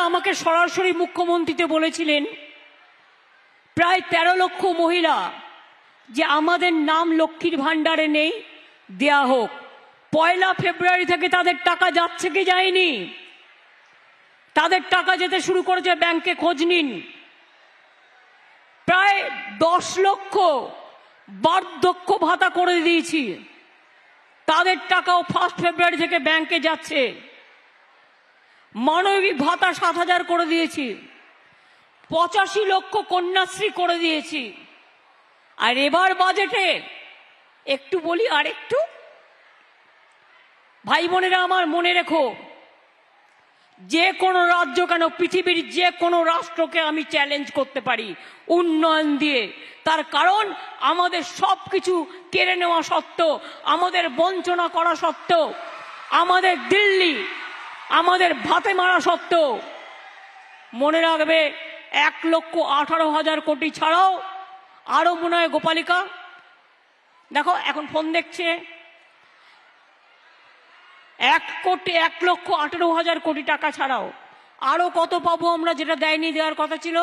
আমাকে সরাসরি মুখ্যমন্ত্রীতে বলেছিলেন প্রায় 13 লক্ষ মহিলা যে আমাদের নাম লক্ষ্মীর ভাণ্ডারে নেই, দেয়া হোক। 1 ফেব্রুয়ারি থেকে তাদের টাকা যাচ্ছে কি যায়নি? তাদের টাকা যেতে শুরু করেছে, ব্যাংকে খোঁজ নিন। প্রায় 10 লক্ষ বার্ধক্য ভাতা করে দিয়েছি, তাদের টাকাও 1 ফেব্রুয়ারি থেকে ব্যাংকে যাচ্ছে। মানবিক ভাতা 7,000 করে দিয়েছি, 85 লক্ষ কন্যাশ্রী করে দিয়েছি। আর এবার বাজেটে একটু বলি, আর একটু ভাই বোনেরা আমার, মনে রেখো, যে কোনো রাজ্য কেন, পৃথিবীর যে কোনো রাষ্ট্রকে আমি চ্যালেঞ্জ করতে পারি উন্নয়ন দিয়ে। তার কারণ আমাদের সব কিছু কেড়ে নেওয়া সত্ত্বেও, আমাদের বঞ্চনা করা সত্ত্বেও, আমাদের দিল্লি আমাদের ভাতে মারা সত্ত্বেও, মনে রাখবে 1,18,000 কোটি ছাড়াও আরো মনে হয়, গোপালিকা দেখো এখন ফোন দেখছে, 1,18,000 কোটি টাকা ছাড়াও আরো কত পাবো আমরা, যেটা দেয়নি, দেওয়ার কথা ছিল।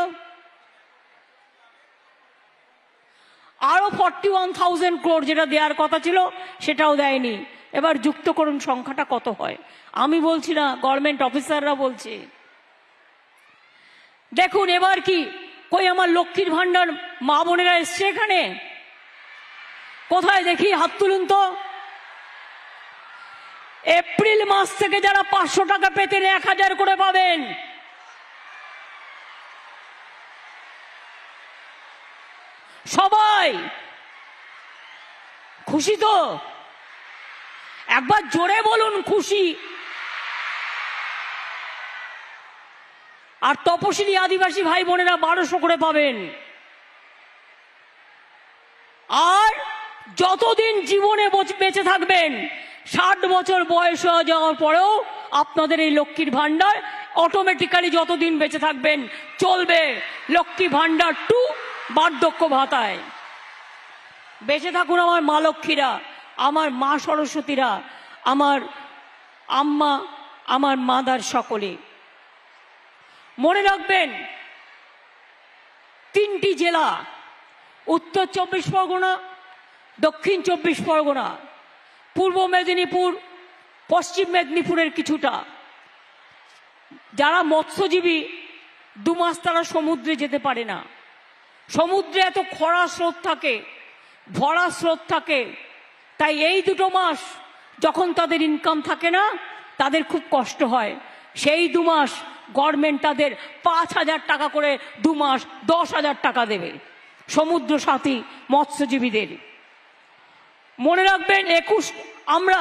আরো 41,000 crore যেটা দেওয়ার কথা ছিল, সেটাও দেয়নি। এবার যুক্ত করুন সংখ্যাটা কত হয়। আমি বলছি না, গভর্নমেন্ট অফিসাররা বলছে। দেখুন এবার কি, কই আমার লক্ষ্মীর ভাণ্ডার মা বোনেরা এসছে এখানে? কোথায় দেখি, হাত তুলুন তো। এপ্রিল মাস থেকে যারা 500 টাকা পেতেন 1,000 করে পাবেন। সবাই খুশি তো? একবার জোরে বলুন খুশি। আর তপশিলি আদিবাসী ভাই বোনেরা 1200 করে পাবেন। আর যতদিন জীবনে বেঁচে থাকবেন, 60 বছর বয়স হয়ে যাওয়ার পরেও আপনাদের এই লক্ষ্মীর ভাণ্ডার অটোমেটিক্যালি যতদিন বেঁচে থাকবেন চলবে। লক্ষ্মী ভাণ্ডার 2 বার্ধক্য ভাতায়। বেঁচে থাকুন আমার মা লক্ষ্মীরা, আমার মা সরস্বতীরা, আমার আম্মা, আমার মাদার সকলে। মনে রাখবেন 3টি জেলা, উত্তর 24 পরগনা, দক্ষিণ 24 পরগনা, পূর্ব মেদিনীপুর, পশ্চিম মেদিনীপুরের কিছুটা, যারা মৎস্যজীবী 2 মাস তারা সমুদ্রে যেতে পারে না। সমুদ্রে এত খরা স্রোত থাকে, ভরা স্রোত থাকে, তাই এই 2 মাস যখন তাদের ইনকাম থাকে না, তাদের খুব কষ্ট হয়। সেই 2 মাস গভর্নমেন্ট তাদের 5,000 টাকা করে 2 মাস 10,000 টাকা দেবে সমুদ্র সাথী মৎস্যজীবীদের। মনে রাখবেন 21, আমরা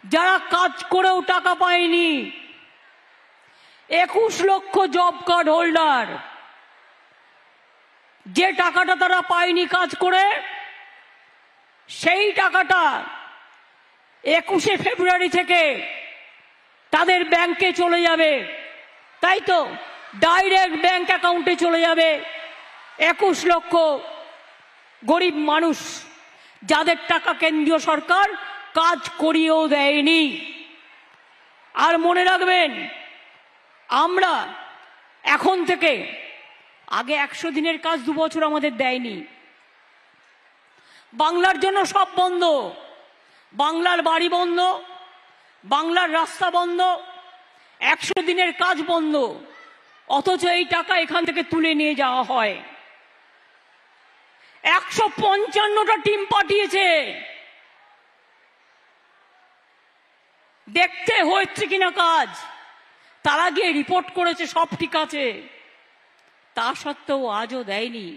যারা কাজ করেও টাকা পাইনি, 21 লক্ষ জব কার্ড হোল্ডার, যে টাকাটা তারা পায়নি কাজ করে, সেই টাকাটা 21শে ফেব্রুয়ারি থেকে তাদের ব্যাংকে চলে যাবে। তাই তো, ডাইরেক্ট ব্যাংক অ্যাকাউন্টে চলে যাবে 21 লক্ষ গরিব মানুষ, যাদের টাকা কেন্দ্রীয় সরকার কাজ করিয়েও দেয়নি। আর মনে রাখবেন, আমরা এখন থেকে, আগে 100 দিনের কাজ 2 বছর আমাদের দেয়নি। বাংলার জন্য সব বন্ধ, বাংলার বাড়ি বন্ধ, বাংলার রাস্তা বন্ধ, 100 দিনের কাজ বন্ধ। অথচ এই টাকা এখান থেকে তুলে নিয়ে যাওয়া হয়। 155টা টিম পাঠিয়েছে, দেখতে হচ্ছে কিনা কাজ। তারা গিয়ে রিপোর্ট করেছে সব ঠিক আছে, তা সত্ত্বেও আজও দেয়নি।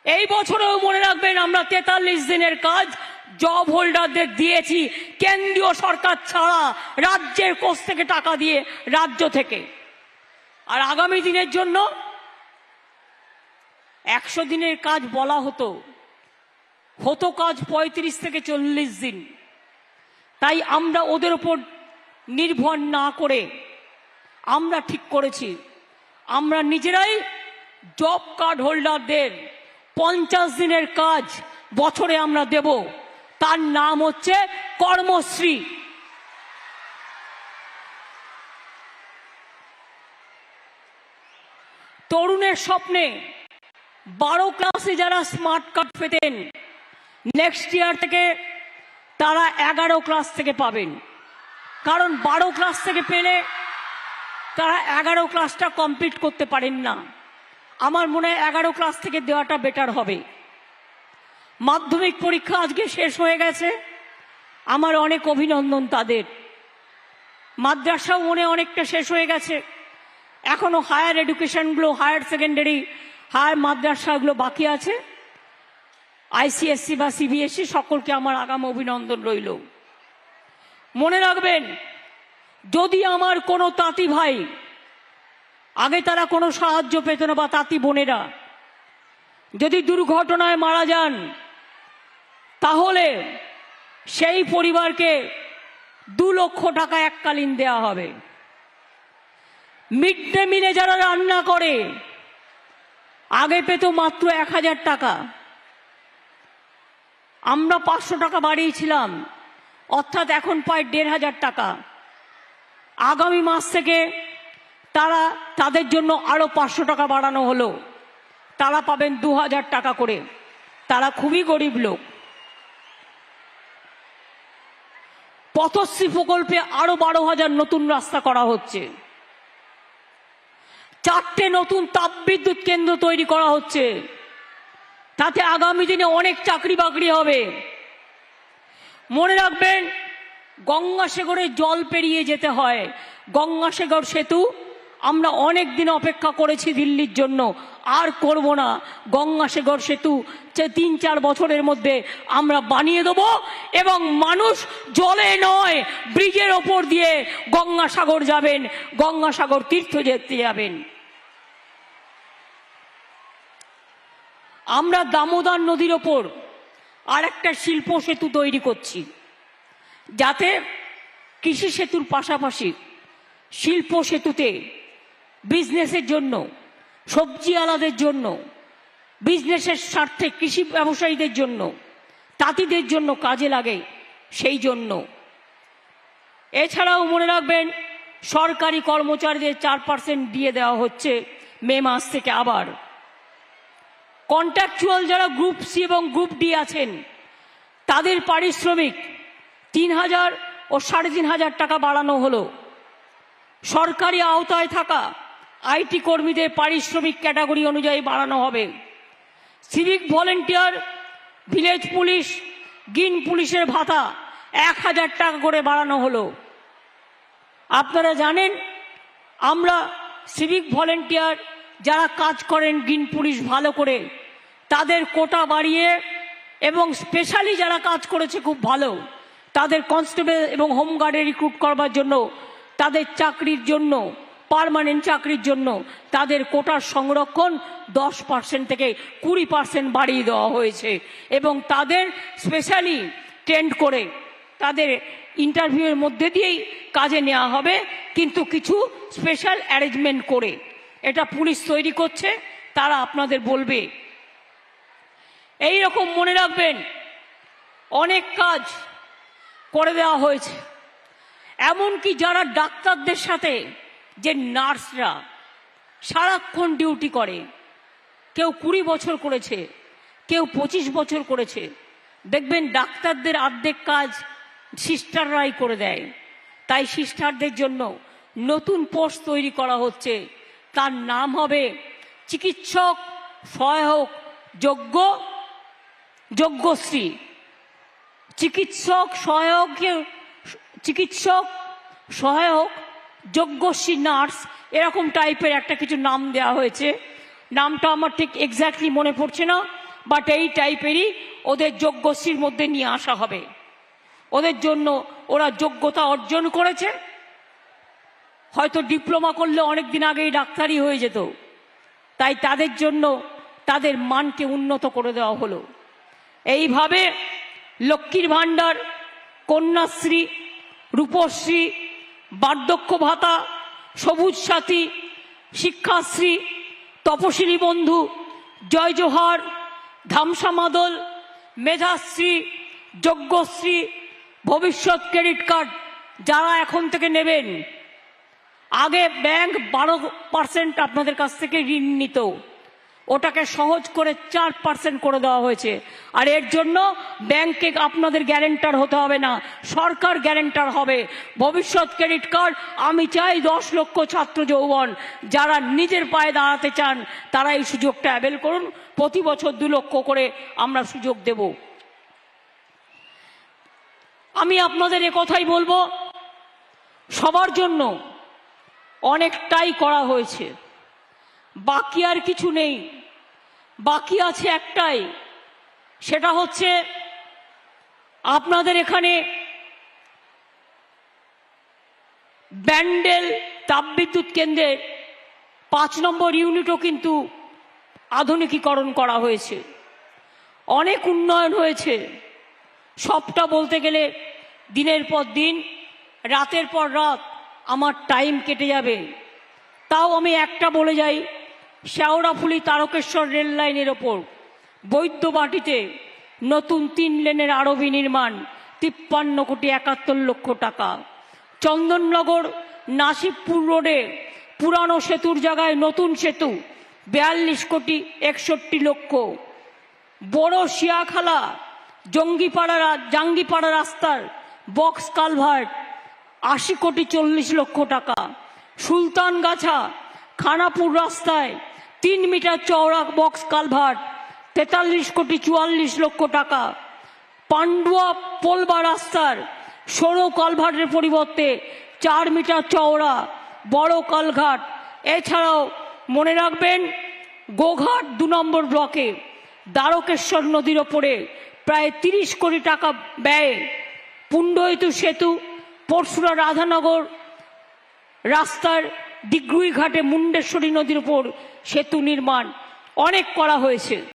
এই বছরেও মনে রাখবেন, আমরা 43 দিনের কাজ জব হোল্ডারদের দিয়েছি, কেন্দ্রীয় সরকার ছাড়া, রাজ্যের কোষ থেকে টাকা দিয়ে, রাজ্য থেকে। আর আগামী দিনের জন্য 100 দিনের কাজ বলা হতো কাজ 35 থেকে 40 দিন। তাই আমরা ওদের উপর নির্ভর না করে আমরা ঠিক করেছি, আমরা নিজেরাই জব কার্ড হোল্ডারদের 50 দিনের কাজ বছরে আমরা দেব। তার নাম হচ্ছে কর্মশ্রী। তরুণের স্বপ্নে 12 ক্লাসে যারা স্মার্ট কার্ড পেতেন, নেক্সট ইয়ার থেকে তারা 11 ক্লাস থেকে পাবেন। কারণ 12 ক্লাস থেকে পেলে তারা 11 ক্লাসটা কমপ্লিট করতে পারেন না। আমার মনে হয় 11 ক্লাস থেকে দেওয়াটা বেটার হবে। মাধ্যমিক পরীক্ষা আজকে শেষ হয়ে গেছে, আমার অনেক অভিনন্দন তাদের। মাদ্রাসাও মনে অনেকটা শেষ হয়ে গেছে, এখনো হায়ার এডুকেশনগুলো, হায়ার সেকেন্ডারি, হায়ার মাদ্রাসাগুলো বাকি আছে। আইসিএসসি বা সিবিএসসি সকলকে আমার আগাম অভিনন্দন রইল। মনে রাখবেন, যদি আমার কোনো তাঁতি ভাই, আগে তারা কোনো সাহায্য পেত না, বা তাঁতি বোনেরা যদি দুর্ঘটনায় মারা যান, তাহলে সেই পরিবারকে 2 লক্ষ টাকা এককালীন দেয়া হবে। মিড ডে মিলে যারা রান্না করে, আগে পেত মাত্র 1000 টাকা, আমরা 500 টাকা বাড়িয়েছিলাম, অর্থাৎ এখন পায় 1500 টাকা। আগামী মাস থেকে তাদের জন্য আরো 500 টাকা বাড়ানো হলো, তারা পাবেন 2000 টাকা করে। তারা খুবই গরিব লোক। পথশ্রী প্রকল্পে আরো 12,000 নতুন রাস্তা করা হচ্ছে। 4টে নতুন তাপবিদ্যুৎ কেন্দ্র তৈরি করা হচ্ছে, তাতে আগামী দিনে অনেক চাকরি বাকরি হবে। মনে রাখবেন, গঙ্গাসাগরে জল পেরিয়ে যেতে হয়। গঙ্গাসাগর সেতু আমরা অনেক দিন অপেক্ষা করেছি দিল্লির জন্য, আর করব না। গঙ্গাসাগর সেতু 3-4 বছরের মধ্যে আমরা বানিয়ে দেব, এবং মানুষ জলে নয় ব্রিজের ওপর দিয়ে গঙ্গাসাগর যাবেন, গঙ্গাসাগর তীর্থ যেতে যাবেন। আমরা দামোদর নদীর ওপর আর একটা শিল্প সেতু তৈরি করছি, যাতে কৃষি সেতুর পাশাপাশি শিল্প সেতুতে বিজনেসের জন্য, সবজি আলাদের জন্য, বিজনেসের স্বার্থে কৃষি ব্যবসায়ীদের জন্য, তাঁতিদের জন্য কাজে লাগে, সেই জন্য। এছাড়াও মনে রাখবেন, সরকারি কর্মচারীদের 4% দিয়ে দেওয়া হচ্ছে মে মাস থেকে। আবার কন্ট্রাকচুয়াল যারা গ্রুপ সি এবং গ্রুপ ডি আছেন, তাদের পারিশ্রমিক 3000 ও 3500 টাকা বাড়ানো হলো। সরকারি আওতায় থাকা আইটি কর্মীদের পারিশ্রমিক ক্যাটাগরি অনুযায়ী বাড়ানো হবে। Civic volunteer, village police, green পুলিশের ভাতা 1000 টাকা করে বাড়ানো হলো। আপনারা জানেন, আমরা সিভিক ভলেন্টিয়ার যারা কাজ করেন, গ্রিন পুলিশ ভালো করে, তাদের কোটা বাড়িয়ে, এবং স্পেশালি যারা কাজ করেছে খুব ভালো, তাদের কনস্টেবল এবং হোমগার্ডে রিক্রুট করবার জন্য, তাদের চাকরির জন্য, পার্মানেন্ট চাকরির জন্য তাদের কোটার সংরক্ষণ 10% থেকে 20% বাড়িয়ে দেওয়া হয়েছে, এবং তাদের স্পেশালি ট্রেন্ড করে তাদের ইন্টারভিউয়ের মধ্যে দিয়েই কাজে নেওয়া হবে, কিন্তু কিছু স্পেশাল অ্যারেঞ্জমেন্ট করে। এটা পুলিশ তৈরি করছে, তারা আপনাদের বলবে। এই রকম মনে রাখবেন, অনেক কাজ করে দেওয়া হয়েছে। এমনকি যারা ডাক্তারদের সাথে, যে নার্সরা সারাক্ষণ ডিউটি করে, কেউ 20 বছর করেছে, কেউ 25 বছর করেছে, দেখবেন ডাক্তারদের অর্ধেক কাজ সিস্টাররাই করে দেয়। তাই সিস্টারদের জন্য নতুন পোস্ট তৈরি করা হচ্ছে, তার নাম হবে চিকিৎসক সহায়ক যজ্ঞশ্রী। চিকিৎসক সহায়ক যজ্ঞশ্রী নার্স, এরকম টাইপের একটা কিছু নাম দেওয়া হয়েছে। নামটা আমার ঠিক এক্স্যাক্টলি মনে পড়ছে না, বাট এই টাইপেরই ওদের যজ্ঞশ্রীর মধ্যে নিয়ে আসা হবে। ওদের জন্য ওরা যোগ্যতা অর্জন করেছে, হয়তো ডিপ্লোমা করলে অনেক দিন আগেই ডাক্তারি হয়ে যেত, তাই তাদের জন্য তাদের মানকে উন্নত করে দেওয়া হলো। এইভাবে লক্ষ্মীর ভাণ্ডার, কন্যাশ্রী, রূপশ্রী, বার্ধক্য ভাতা, সবুজ সাথী, শিক্ষাশ্রী, তপশিলি বন্ধু, জয় জোহার, ধামসা মাদল, মেধাশ্রী, যজ্ঞশ্রী, ভবিষ্যৎ ক্রেডিট কার্ড যারা এখন থেকে নেবেন, আগে ব্যাংক 12% আপনাদের কাছ থেকে ঋণ নিত, ওটাকে সহজ করে 4% করে দেওয়া হয়েছে। আর এর জন্য ব্যাংকে আপনাদের গ্যারেন্টার হতে হবে না, সরকার গ্যারেন্টার হবে। ভবিষ্যৎ ক্রেডিট কার্ড আমি চাই 10 লক্ষ ছাত্র যৌবন যারা নিজের পায়ে দাঁড়াতে চান তারা এই সুযোগটা অ্যাভেল করুন। প্রতি বছর 2 লক্ষ করে আমরা সুযোগ দেব। আমি আপনাদের কথাই বলবো, সবার জন্য অনেকটাই করা হয়েছে, বাকি আর কিছু নেই। বাকি আছে একটাই, সেটা হচ্ছে আপনাদের এখানে ব্যান্ডেল তাপবিদ্যুৎ কেন্দ্রের 5 নম্বর ইউনিটও কিন্তু আধুনিকীকরণ করা হয়েছে, অনেক উন্নয়ন হয়েছে। সবটা বলতে গেলে দিনের পর দিন, রাতের পর রাত আমার টাইম কেটে যাবে। তাও আমি একটা বলে যাই, শেওড়াফুলি তারকেশ্বর রেল লাইনের ওপর বৈদ্যবাটিতে নতুন 3 লেনের আরবি নির্মাণ 53 কোটি 71 লক্ষ টাকা। চন্দননগর নাসিবপুর রোডে পুরানো সেতুর জায়গায় নতুন সেতু 42 কোটি 61 লক্ষ। বড় শিয়াখালা জাঙ্গিপাড়া রাস্তার বক্স কালভার্ট 80 কোটি 40 লক্ষ টাকা। সুলতানগাছা খানাপুর রাস্তায় 3 মিটার চওড়া বক্স কালভার্ট 43 কোটি 44 লক্ষ টাকা। পান্ডুয়া পোলবা রাস্তার সরু কালভার্টের পরিবর্তে 4 মিটার চওড়া বড় কালঘাট। এছাড়াও মনে রাখবেন, গোঘাট 2 নম্বর ব্লকে দ্বারকেশ্বর নদীর ওপরে প্রায় 30 কোটি টাকা ব্যয়ে পুণ্ডয়িতু সেতু, পরশুরা রাধানগর রাস্তার ডিগ্রুই ঘাটে মুন্ডেশ্বরী নদীর উপর সেতু নির্মাণ অনেক করা হয়েছে।